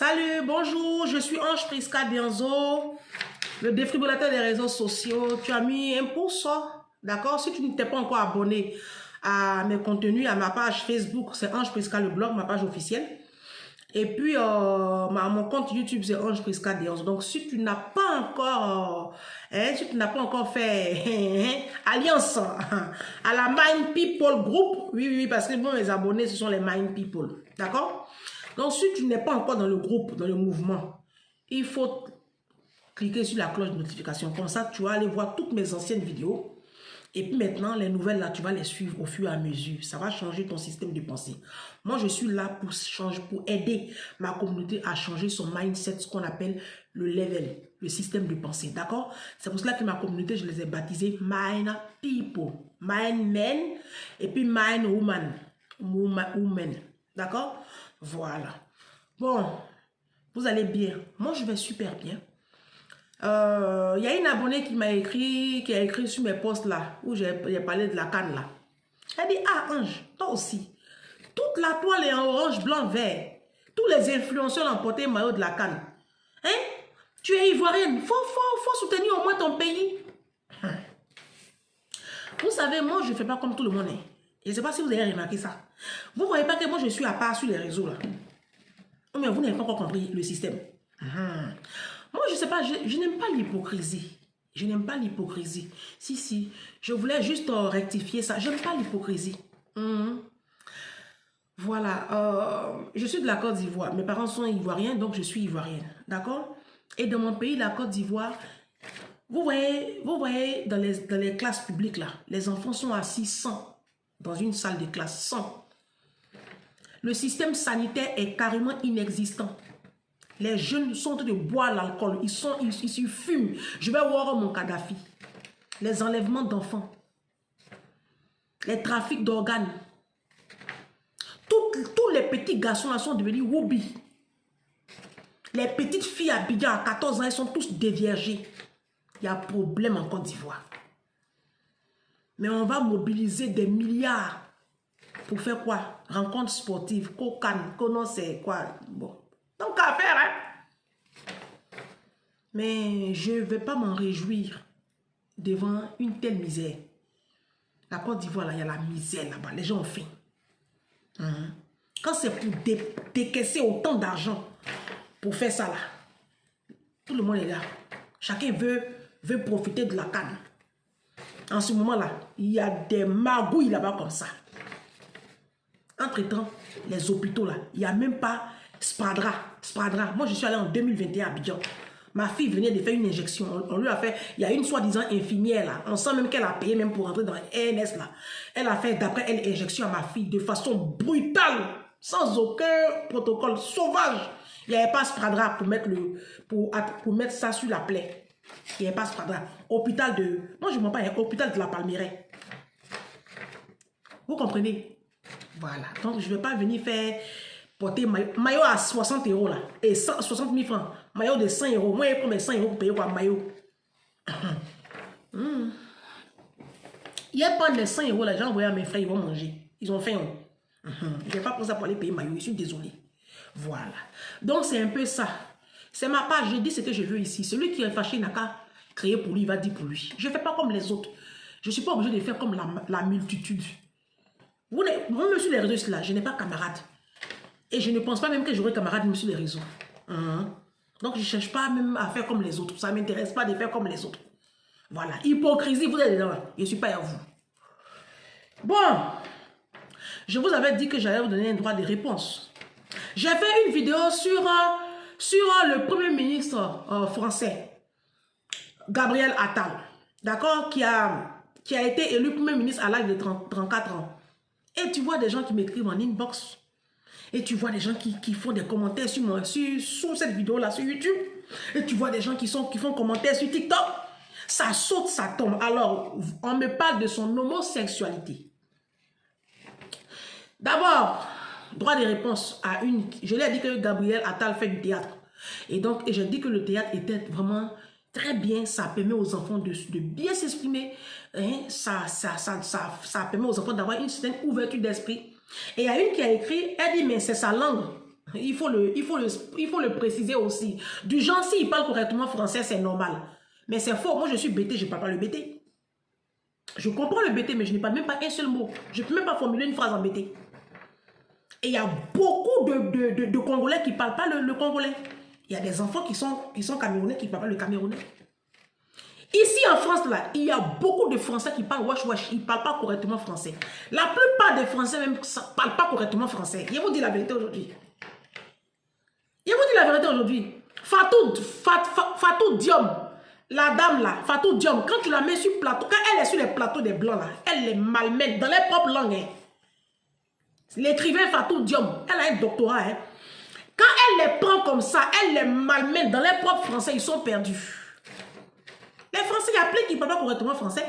Salut, bonjour, je suis Ange Prisca Bienzo, le défibrillateur des réseaux sociaux. Tu as mis un pouce, d'accord? Si tu ne t'es pas encore abonné à mes contenus, à ma page Facebook, c'est Ange Prisca le blog, ma page officielle. Et puis, mon compte YouTube, c'est Ange Prisca Bienzo. Donc, si tu n'as pas encore, fait alliance à la Mind People Group, oui, parce que bon, mes abonnés, ce sont les Mind People, d'accord? Donc, si tu n'es pas encore dans le groupe, dans le mouvement, il faut cliquer sur la cloche de notification. Comme ça, tu vas aller voir toutes mes anciennes vidéos. Et puis maintenant, les nouvelles, là, tu vas les suivre au fur et à mesure. Ça va changer ton système de pensée. Moi, je suis là pour changer, pour aider ma communauté à changer son mindset, ce qu'on appelle le level, le système de pensée. D'accord? C'est pour cela que ma communauté, je les ai baptisés Mind People. Mind Men et puis Mind Woman. Woman. D'accord? Voilà. Bon, vous allez bien. Moi, je vais super bien. Il y a une abonnée qui m'a écrit, qui a écrit sur mes posts là, où j'ai parlé de la canne là. Elle dit, ah Ange, toi aussi, toute la toile est en orange, blanc, vert. Tous les influenceurs ont porté le maillot de la canne. Hein? Tu es ivoirienne, faut soutenir au moins ton pays. Vous savez, moi, je ne fais pas comme tout le monde. Hein. Je ne sais pas si vous avez remarqué ça. Vous ne voyez pas que moi, je suis à part sur les réseaux là. Mais vous n'avez pas encore compris le système. Moi, je ne sais pas, je n'aime pas l'hypocrisie. Je n'aime pas l'hypocrisie. Si, je voulais juste rectifier ça. Je n'aime pas l'hypocrisie. Voilà, je suis de la Côte d'Ivoire. Mes parents sont ivoiriens, donc je suis ivoirienne. D'accord? Et dans mon pays, la Côte d'Ivoire, vous voyez dans les classes publiques, là, les enfants sont assis 100 dans une salle de classe, 100. Le système sanitaire est carrément inexistant. Les jeunes sont en train de boire l'alcool. Ils se fument. Je vais voir mon Kadhafi. Les enlèvements d'enfants. Les trafics d'organes. Tous les petits garçons là sont devenus woubi. Les petites filles à Abidjan à 14 ans, elles sont tous déviergées. Il y a un problème en Côte d'Ivoire. Mais on va mobiliser des milliards. Pour faire quoi? Rencontres sportives, cocaine, c'est quoi? Bon. Donc, à faire, hein? Mais je ne vais pas m'en réjouir devant une telle misère. La Côte d'Ivoire, là, il y a la misère là-bas. Les gens ont faim. Quand c'est pour décaisser autant d'argent pour faire ça, là, tout le monde est là. Chacun veut profiter de la canne. En ce moment-là, il y a des magouilles là-bas comme ça. Entre-temps, les hôpitaux, là, il n'y a même pas Spradra. Moi, je suis allée en 2021 à Abidjan. Ma fille venait de faire une injection. On lui a fait, il y a une soi-disant infirmière là. On sent même qu'elle a payé même pour rentrer dans l'ENS là. Elle a fait d'après elle injection à ma fille de façon brutale, sans aucun protocole, sauvage. Il n'y avait pas Spradra pour mettre ça sur la plaie. Il n'y avait pas Spradra. Hôpital de, moi je ne mens pas, hôpital de la Palmeraie. Vous comprenez? Voilà. Donc je ne vais pas venir faire porter maillot à 60 € là. Et 60 000 francs. Maillot de 100 €. Moi, je prends mes 100 € pour payer quoi, maillot. Hier, prendre les 100 € là, j'ai envoyé à mes frères, ils vont manger. Ils ont faim. Je ne vais pas prendre ça pour aller payer maillot. Je suis désolé. Voilà. Donc, c'est un peu ça. C'est ma page. Je dis ce que je veux ici. Celui qui est fâché n'a qu'à créer pour lui, il va dire pour lui. Je ne fais pas comme les autres. Je ne suis pas obligé de faire comme la multitude. Moi, sur les réseaux, là, je n'ai pas camarade. Et je ne pense pas même que j'aurai camarade sur les réseaux. Donc, je ne cherche pas même à faire comme les autres. Ça ne m'intéresse pas de faire comme les autres. Voilà. Hypocrisie, vous êtes dedans. Je ne suis pas à vous. Bon. Je vous avais dit que j'allais vous donner un droit de réponse. J'ai fait une vidéo sur le Premier ministre français, Gabriel Attal. D'accord? Qui a été élu Premier ministre à l'âge de 34 ans. Et tu vois des gens qui m'écrivent en inbox. Et tu vois des gens qui font des commentaires sur cette vidéo-là sur YouTube. Et tu vois des gens qui font commentaires sur TikTok. Ça saute, ça tombe. Alors, on me parle de son homosexualité. D'abord, droit de réponse à une... Je l'ai dit que Gabriel Attal fait du théâtre. Et donc, j'ai dit que le théâtre était vraiment très bien. Ça permet aux enfants de bien s'exprimer. Hein? Ça permet aux enfants d'avoir une certaine ouverture d'esprit. Et il y a une qui a écrit, elle dit, mais c'est sa langue. Il faut le préciser aussi. Du genre, s'il parle correctement français, c'est normal. Mais c'est faux. Moi, je suis bêté, je ne parle pas le bêté. Je comprends le bêté, mais je n'ai pas même pas un seul mot. Je ne peux même pas formuler une phrase en bêté. Et il y a beaucoup de Congolais qui ne parlent pas le congolais. Il y a des enfants qui sont camerounais qui ne parlent pas le camerounais. Ici en France, là, il y a beaucoup de Français qui parlent wesh wesh. Ils ne parlent pas correctement français. La plupart des Français même ne parlent pas correctement français. Je vous dis la vérité aujourd'hui. Je vous dis la vérité aujourd'hui. Fatou Diom, la dame là, Fatou Diom, quand tu la mets sur plateau, quand elle est sur les plateaux des blancs là, elle les malmène dans les propres langues. Hein. L'écrivain Fatou Diom, elle a un doctorat. Hein. Quand elle les prend comme ça, elle les malmène dans les propres français, ils sont perdus. Les Français, il y a plein qui ne parlent pas correctement français.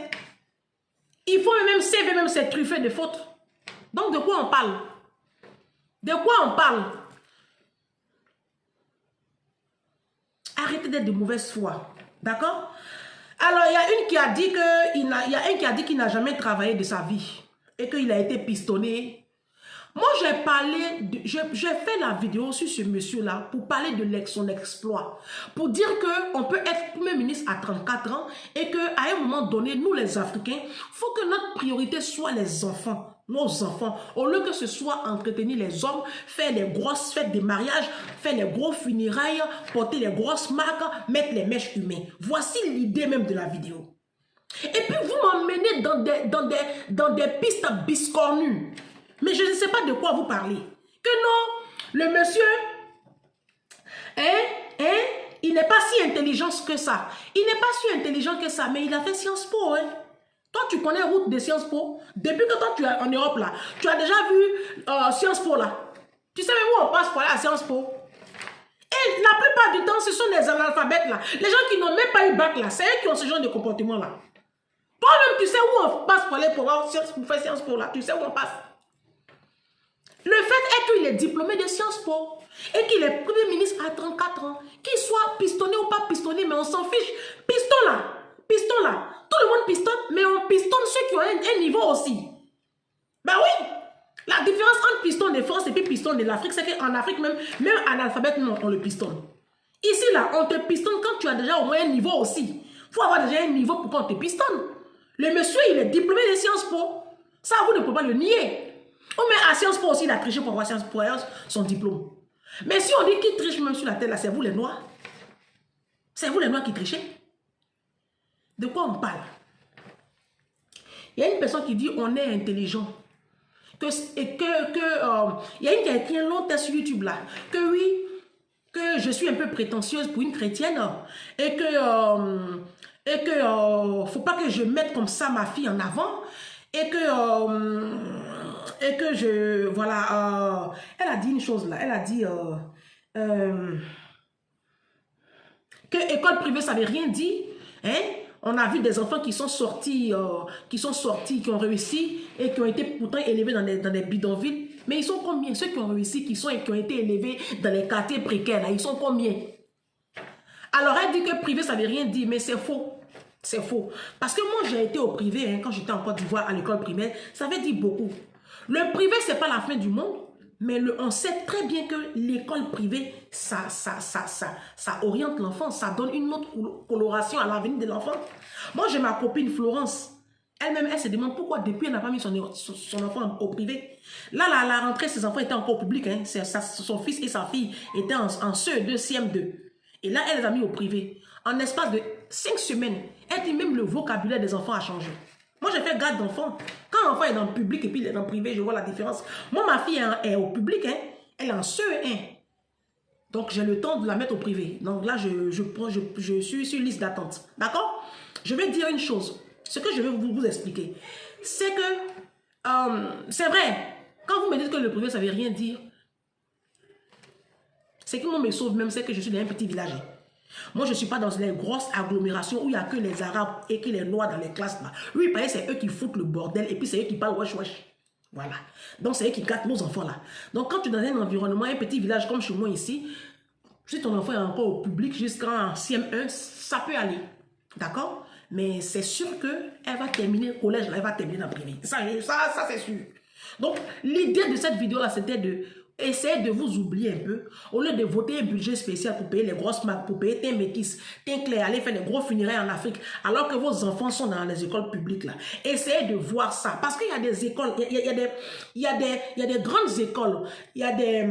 Il faut même CV, même c'est truffé de fautes. Donc, de quoi on parle? De quoi on parle? Arrêtez d'être de mauvaise foi. D'accord? Alors, il y a une qui a dit qu'il n'a jamais travaillé de sa vie et qu'il a été pistonné. Moi, j'ai fait la vidéo sur ce monsieur-là pour parler de son exploit. Pour dire qu'on peut être premier ministre à 34 ans et qu'à un moment donné, nous les Africains, il faut que notre priorité soit les enfants. Nos enfants, au lieu que ce soit entretenir les hommes, faire les grosses fêtes de mariage, faire les gros funérailles, porter les grosses marques, mettre les mèches humaines. Voici l'idée même de la vidéo. Et puis vous m'emmenez dans des pistes biscornues. Mais je ne sais pas de quoi vous parlez. Que non, le monsieur, il n'est pas si intelligent que ça. Il n'est pas si intelligent que ça, mais il a fait Sciences Po. Hein. Toi, tu connais route de Sciences Po. Depuis que toi, tu es en Europe, là, tu as déjà vu Sciences Po, là. Tu sais même où on passe pour aller à Sciences Po. Et la plupart du temps, ce sont les analphabètes, là. Les gens qui n'ont même pas eu bac, là. C'est eux qui ont ce genre de comportement, là. Toi-même, tu sais où on passe pour aller pour faire Sciences Po, là. Tu sais où on passe. Le fait est qu'il est diplômé de Sciences Po et qu'il est premier ministre à 34 ans. Qu'il soit pistonné ou pas pistonné, mais on s'en fiche. Piston là. Tout le monde pistonne, mais on pistonne ceux qui ont un niveau aussi. Ben oui. La différence entre piston de France et puis piston de l'Afrique, c'est qu'en Afrique même analphabète, on le pistonne. Ici là, on te pistonne quand tu as déjà au moins un niveau aussi. Il faut avoir déjà un niveau pour qu'on te pistonne. Le monsieur, il est diplômé de Sciences Po. Ça, vous ne pouvez pas le nier. Oh, mais à Sciences Po aussi, il a triché pour avoir son diplôme. Mais si on dit qu'il triche même sur la tête, là, c'est vous les Noirs. C'est vous les Noirs qui trichez. De quoi on parle? Il y a une personne qui dit on est intelligent. Il y a une qui a écrit un long test sur YouTube là. Que oui, que je suis un peu prétentieuse pour une chrétienne. Et que faut pas que je mette comme ça ma fille en avant. Et que je... Voilà. Elle a dit une chose là. Elle a dit... que école privée, ça n'avait rien dit. Hein? On a vu des enfants qui sont sortis, qui ont réussi et qui ont été pourtant élevés dans des bidonvilles. Mais ils sont combien? Ceux qui ont réussi, qui ont été élevés dans les quartiers précaires, là, ils sont combien? Alors elle dit que privé, ça n'avait rien dit, mais c'est faux. C'est faux. Parce que moi, j'ai été au privé, hein, quand j'étais en Côte d'Ivoire à l'école primaire, ça veut dire beaucoup. Le privé, ce n'est pas la fin du monde, mais on sait très bien que l'école privée, ça oriente l'enfant, ça donne une autre coloration à l'avenir de l'enfant. Moi, j'ai ma copine Florence. Elle-même, elle se demande pourquoi depuis elle n'a pas mis son enfant au privé. Là, à la rentrée, ses enfants étaient encore au public. Hein. Son fils et sa fille étaient en CE2, CM2. Et là, elle les a mis au privé. En espace de 5 semaines, elle dit même le vocabulaire des enfants a changé. Moi, j'ai fait garde d'enfants. Quand l'enfant est dans le public et puis il est dans le privé, je vois la différence. Moi, ma fille est au public, hein. Elle est en CE1. Donc, j'ai le temps de la mettre au privé. Donc là, je suis sur liste d'attente. D'accord? Je vais dire une chose. Ce que je vais vous expliquer, c'est que, c'est vrai, quand vous me dites que le privé, ça ne veut rien dire, c'est que moi, me sauve même, c'est que je suis dans un petit village. Moi, je ne suis pas dans les grosses agglomérations où il n'y a que les Arabes et que les Noirs dans les classes là. Oui, c'est eux qui foutent le bordel et puis c'est eux qui parlent wesh wesh. Voilà. Donc, c'est eux qui gâtent nos enfants là. Donc, quand tu es dans un environnement, un petit village comme chez moi ici, si ton enfant est encore au public jusqu'en CM1, ça peut aller. D'accord? Mais c'est sûr qu'elle va terminer le collège, là, elle va terminer dans le privé. Ça c'est sûr. Donc, l'idée de cette vidéo là, c'était de essayez de vous oublier un peu. Au lieu de voter un budget spécial pour payer les grosses marques, pour payer tes métis, tes clés, aller faire des gros funérailles en Afrique, alors que vos enfants sont dans les écoles publiques là. Essayez de voir ça. Parce qu'il y a des écoles, il y a des grandes écoles, il y a des...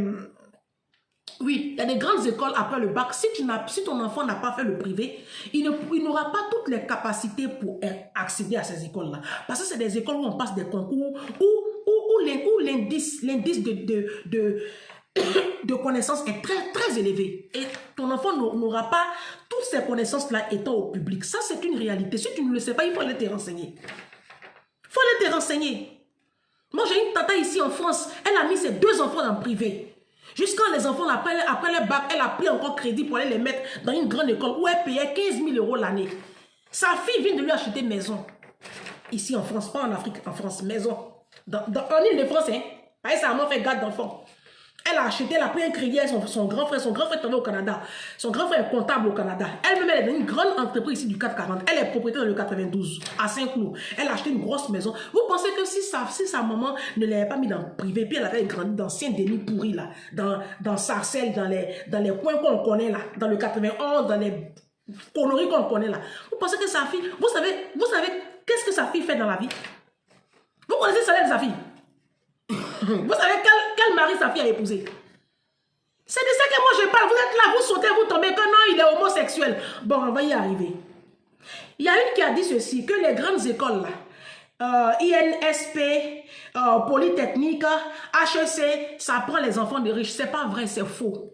Oui, il y a des grandes écoles après le bac. Si ton enfant n'a pas fait le privé, il n'aura pas toutes les capacités pour accéder à ces écoles-là. Parce que c'est des écoles où on passe des concours, où l'indice de connaissances est très, très élevé. Et ton enfant n'aura pas toutes ces connaissances-là étant au public. Ça, c'est une réalité. Si tu ne le sais pas, il faut aller te renseigner. Il faut aller te renseigner. Moi, j'ai une tata ici en France. Elle a mis ses 2 enfants dans le privé. Jusqu'à les enfants, après le bac, elle a pris encore crédit pour aller les mettre dans une grande école où elle payait 15 000 € l'année. Sa fille vient de lui acheter maison. Ici en France, pas en Afrique, en France, maison. En Ile-de-France, hein. Ça a fait garde d'enfants. Elle a acheté, elle a pris un crédit avec son grand frère. Son grand frère est tombé au Canada. Son grand frère est comptable au Canada. Elle-même, elle est dans une grande entreprise ici du 440. Elle est propriétaire dans le 92, à Saint-Cloud. Elle a acheté une grosse maison. Vous pensez que si sa maman ne l'avait pas mis dans le privé, puis elle avait grandi dans Saint-Denis pourri, là, dans Sarcelles, dans les coins qu'on connaît, là, dans le 91, dans les conneries qu'on connaît, là. Vous pensez que sa fille, vous savez qu'est-ce que sa fille fait dans la vie? Vous connaissez le salaire de sa fille? Vous savez quel mari sa fille a épousé? C'est de ça que moi je parle. Vous êtes là, vous sautez, vous tombez, que non, il est homosexuel. Bon, on va y arriver. Il y a une qui a dit ceci, que les grandes écoles, là, INSP, Polytechnique, HEC, ça prend les enfants de riches. C'est pas vrai, c'est faux.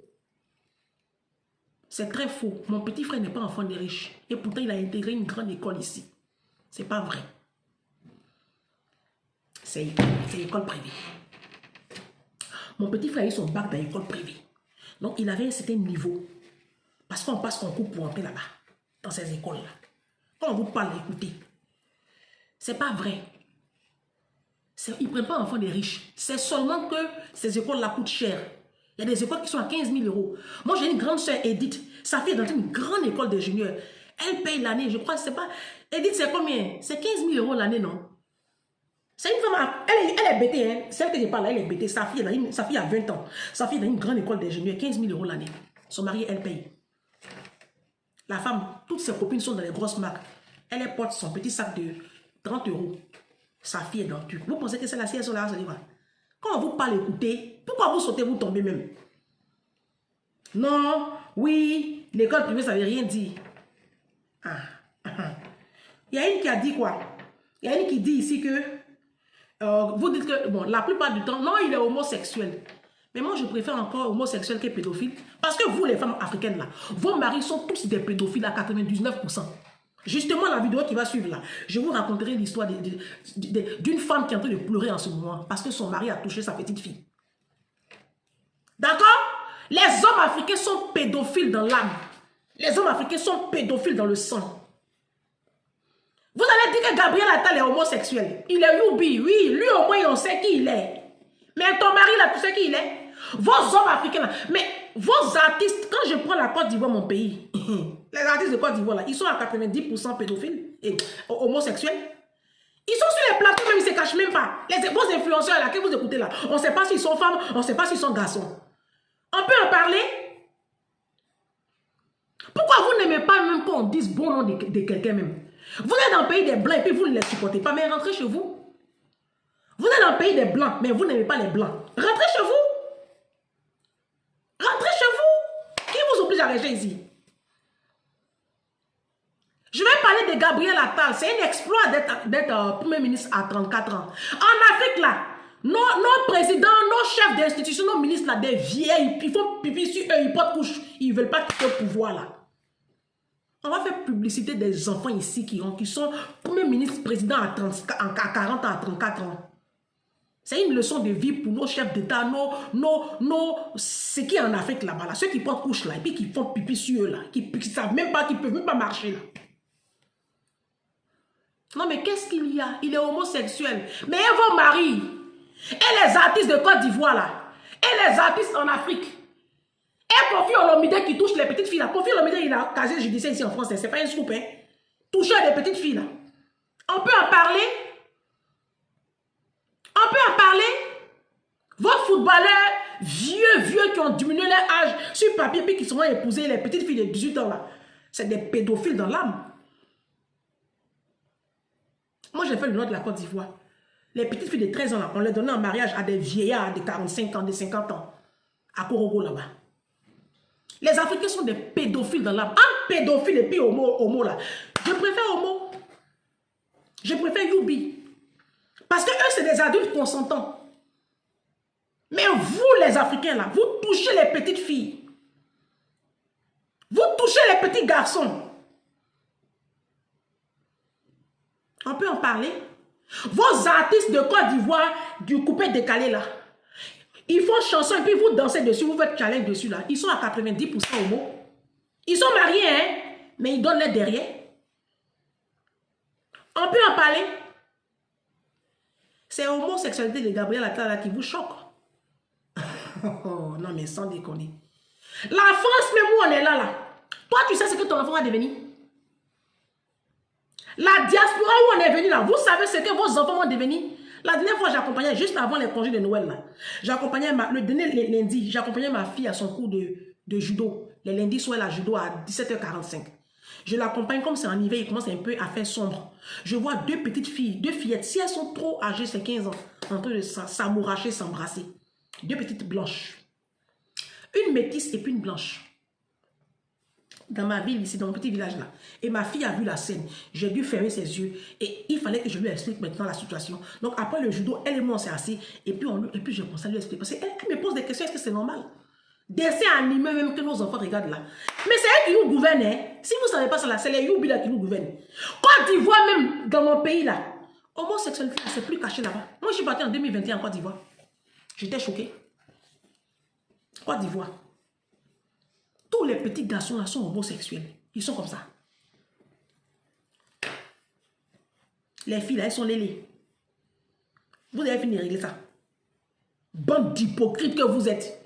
C'est très faux. Mon petit frère n'est pas enfant de riches. Et pourtant, il a intégré une grande école ici. C'est pas vrai. C'est école privée. Mon petit frère a eu son bac dans l'école privée. Donc, il avait un certain niveau. Parce qu'on passe concours pour entrer là-bas, dans ces écoles-là. Quand on vous parle, écoutez. C'est pas vrai. Ils ne prennent pas enfants des riches. C'est seulement que ces écoles-là coûtent cher. Il y a des écoles qui sont à 15 000 €. Moi, j'ai une grande soeur, Edith. Sa fille est dans une grande école d'ingénieur. Elle paye l'année, je crois, c'est pas... Edith, c'est combien? C'est 15 000 € l'année, non? C'est une femme, elle est bêtée, hein. Celle que je parle là, elle est bêtée. Sa fille a 20 ans. Sa fille est dans une grande école d'ingénieur, 15 000 € l'année. Son mari, elle paye. La femme, toutes ses copines sont dans les grosses marques. Elle porte son petit sac de 30 €. Sa fille est dans le truc. Vous pensez que c'est la CSO là, ça dit quoi? Quand on vous parle, écoutez, pourquoi vous sautez, vous tombez même? Non, oui, l'école privée, ça ne veut rien dire. Il y a une qui a dit quoi? Il y a une qui dit ici que vous dites que, bon, la plupart du temps, non, il est homosexuel. Mais moi, je préfère encore homosexuel que pédophile. Parce que vous, les femmes africaines, là, vos maris sont tous des pédophiles à 99%. Justement, la vidéo qui va suivre, là, je vous raconterai l'histoire d'une femme qui est en train de pleurer en ce moment parce que son mari a touché sa petite fille. D'accord? Les hommes africains sont pédophiles dans l'âme. Les hommes africains sont pédophiles dans le sang. Vous avez dit que Gabriel Attal est homosexuel. Il est Youbi, oui. Lui, au moins, on sait qui il est. Mais ton mari, là, tu sais qui il est? Vos hommes africains, là. Mais vos artistes, quand je prends la Côte d'Ivoire, mon pays, les artistes de Côte d'Ivoire, là, ils sont à 90% pédophiles et homosexuels. Ils sont sur les plateaux, même ils ne se cachent même pas. Vos influenceurs, là, que vous écoutez, là, on ne sait pas s'ils sont femmes, on ne sait pas s'ils sont garçons. On peut en parler? Pourquoi vous n'aimez pas même qu'on dise bon nom de quelqu'un même? Vous êtes dans le pays des blancs et puis vous ne les supportez pas, mais rentrez chez vous. Vous êtes dans le pays des blancs, mais vous n'aimez pas les blancs. Rentrez chez vous. Rentrez chez vous. Qui vous oblige à rester ici? Je vais parler de Gabriel Attal. C'est un exploit d'être Premier ministre à 34 ans. En Afrique, là, nos présidents, nos chefs d'institution, nos ministres, là, des vieilles, ils font pipi sur eux, ils portent couche. Ils ne veulent pas quitter le pouvoir, là. On va faire publicité des enfants ici qui sont Premier ministre, président à 40 ans, à 34 ans. C'est une leçon de vie pour nos chefs d'État, ce qui est en Afrique là-bas, là, ceux qui portent couche là, et puis qui font pipi sur eux là, qui ne savent même pas, qui ne peuvent même pas marcher là. Non mais qu'est-ce qu'il y a? Il est homosexuel. Mais vos maris, et les artistes de Côte d'Ivoire là, et les artistes en Afrique, et Kofi Olomide qui touche les petites filles là. Kofi Olomide, il a casier judiciaire ici en France, c'est pas un scoop, hein. Toucher les petites filles là. On peut en parler? On peut en parler? Votre footballeur, vieux qui ont diminué leur âge sur papier puis qui sont épousés les petites filles de 18 ans là. C'est des pédophiles dans l'âme. Moi, j'ai fait le nord de la Côte d'Ivoire. Les petites filles de 13 ans là, on les donnait en mariage à des vieillards de 45 ans, de 50 ans. À Korogo là-bas. Les Africains sont des pédophiles dans l'âme. Un pédophile et puis homo là. Je préfère homo. Je préfère Youbi. Parce que eux, c'est des adultes consentants. Mais vous, les Africains, là, vous touchez les petites filles. Vous touchez les petits garçons. On peut en parler. Vos artistes de Côte d'Ivoire, du coupé décalé, là, ils font chanson et puis vous dansez dessus, vous faites challenge dessus, là. Ils sont à 90% homo. Ils sont mariés, hein, mais ils donnent l'aide derrière. On peut en parler. C'est l'homosexualité de Gabriel Attal là qui vous choque. Oh, non, mais sans déconner. La France, même où on est là. Toi, tu sais ce que ton enfant va devenir. La diaspora où on est venu là, vous savez ce que vos enfants vont devenir. La dernière fois, j'accompagnais, juste avant les congés de Noël, là, j'accompagnais le dernier lundi, j'accompagnais ma fille à son cours de judo. Les lundis soirs, la judo à 17h45. Je l'accompagne comme c'est en hiver, il commence un peu à faire sombre. Je vois deux petites filles, deux fillettes. Si elles sont trop âgées, c'est 15 ans, en train de s'amouracher, s'embrasser. Deux petites blanches. Une métisse et puis une blanche. Dans ma ville, ici, dans mon petit village là. Et ma fille a vu la scène. J'ai dû fermer ses yeux. Et il fallait que je lui explique maintenant la situation. Donc après le judo, elle et moi on s'est assis. Et puis je commençais à lui expliquer. Parce qu'elle me pose des questions, est-ce que c'est normal? Dessin animé même que nos enfants regardent là. Mais c'est elle qui nous gouverne. Hein? Si vous ne savez pas ça là, c'est les Youbi là qui nous gouvernent. Côte d'Ivoire même, dans mon pays là, homosexualité, c'est plus caché là-bas. Moi je suis partie en 2021 en Côte d'Ivoire. J'étais choquée. Côte d'Ivoire. Tous les petits garçons là sont homosexuels. Ils sont comme ça. Les filles là, elles sont lélées. Vous avez fini de régler ça. Bande d'hypocrites que vous êtes.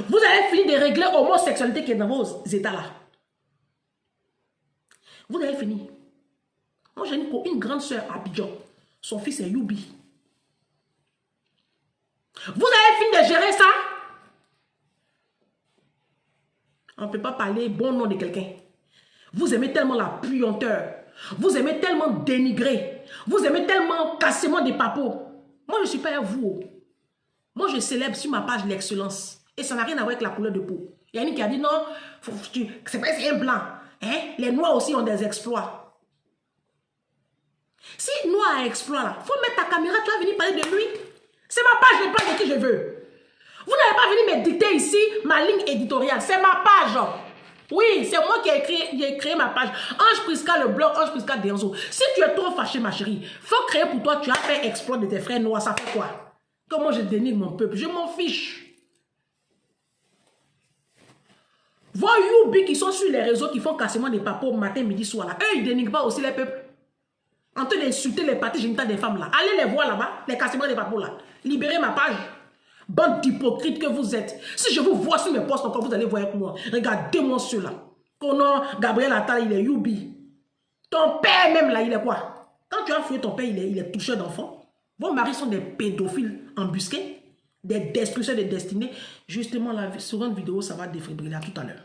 Vous avez fini de régler l'homosexualité qui est dans vos états là. Vous avez fini. Moi j'ai une grande soeur à Abidjan. Son fils est Youbi. Vous avez fini de gérer ça? On ne peut pas parler bon nom de quelqu'un. Vous aimez tellement la puanteur. Vous aimez tellement dénigrer. Vous aimez tellement cassement des papos. Moi, je ne suis pas à vous. Moi, je célèbre sur ma page l'excellence. Et ça n'a rien à voir avec la couleur de peau. Il y a une qui a dit non, c'est un blanc. Hein? Les noirs aussi ont des exploits. Si noir a exploit là, il faut mettre ta caméra, tu vas venir parler de lui. C'est ma page, je parle de qui je veux. Vous n'avez pas venu me dicter ici ma ligne éditoriale. C'est ma page. Oui, c'est moi qui ai créé ma page. Ange Prisca, le blog Ange Prisca Denzo. Si tu es trop fâché, ma chérie, faut créer pour toi, tu as fait exploit de tes frères noirs. Ça fait quoi? Comment je dénigre mon peuple? Je m'en fiche. Vos Youbi qui sont sur les réseaux, qui font cassement des papos matin, midi, soir là. Eux, ils dénigrent pas aussi les peuples. En train d'insulter les parties génitales des femmes là. Allez les voir là-bas, les cassements des papos là. Libérez ma page. Bande d'hypocrites que vous êtes. Si je vous vois sur mes posts encore, vous allez voir avec moi. Regardez-moi ceux-là. Kono, Gabriel Attal, il est Youbi. Ton père même là, il est quoi? Quand tu as fouillé ton père, il est toucheur d'enfants. Vos maris sont des pédophiles embusqués, des destructeurs de destinée. Justement, la seconde vidéo, ça va défibriller à tout à l'heure.